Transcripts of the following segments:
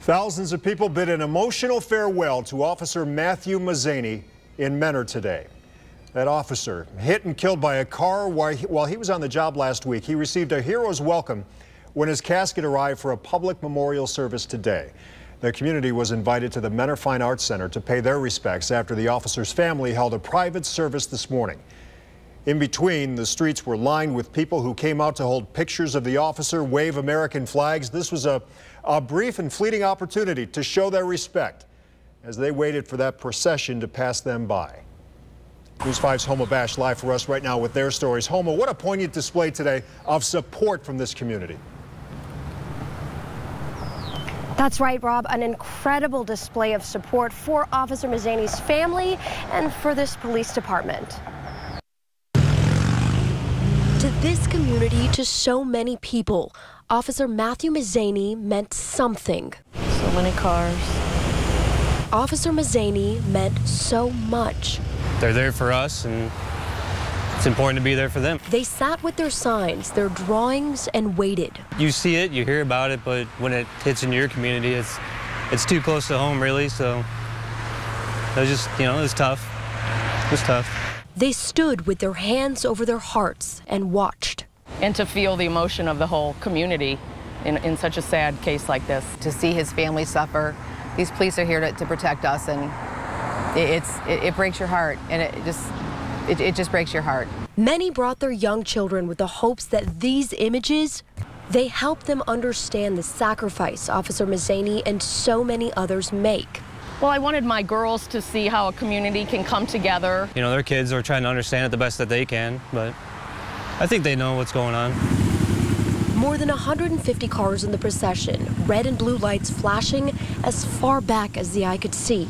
Thousands of people bid an emotional farewell to Officer Mathew Mazany in Mentor today. That officer, hit and killed by a car while he was on the job last week. He received a hero's welcome when his casket arrived for a public memorial service today. The community was invited to the Mentor Fine Arts Center to pay their respects after the officer's family held a private service this morning. In between, the streets were lined with people who came out to hold pictures of the officer, wave American flags. This was a brief and fleeting opportunity to show their respect as they waited for that procession to pass them by. News 5's Homa Bash live for us right now with their stories. Homa, what a poignant display today of support from this community. That's right, Rob. An incredible display of support for Officer Mazany's family and for this police department. To this community, to so many people, Officer Mathew Mazany meant something. So many cars. Officer Mazany meant so much. They're there for us, and it's important to be there for them. They sat with their signs, their drawings, and waited. You see it, you hear about it, but when it hits in your community, it's too close to home, really, so it was just, it was tough. It was tough. They stood with their hands over their hearts and watched. And to feel the emotion of the whole community in such a sad case like this. To see his family suffer, these police are here to protect us, and it breaks your heart, and it just breaks your heart. Many brought their young children with the hopes that these images, they help them understand the sacrifice Officer Mazany and so many others make. Well, I wanted my girls to see how a community can come together. Their kids are trying to understand it the best that they can, but I think they know what's going on. More than 150 cars in the procession, red and blue lights flashing as far back as the eye could see.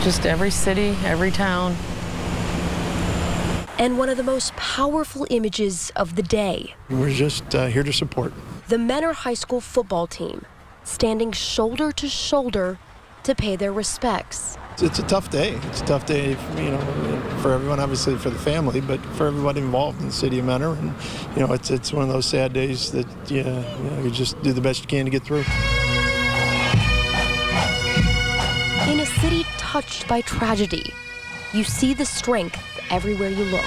Just every city, every town. And one of the most powerful images of the day. We're just here to support. The Mentor High School football team standing shoulder to shoulder to pay their respects. It's a tough day. It's a tough day, for everyone, obviously for the family, but for everybody involved in the city of Mentor. And it's one of those sad days that you just do the best you can to get through. In a city touched by tragedy, you see the strength everywhere you look.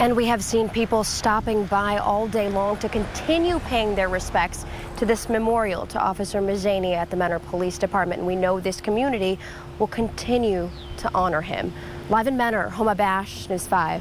And we have seen people stopping by all day long to continue paying their respects to this memorial to Officer Mazany at the Mentor Police Department. And we know this community will continue to honor him. Live in Mentor, Homa Bash, News 5.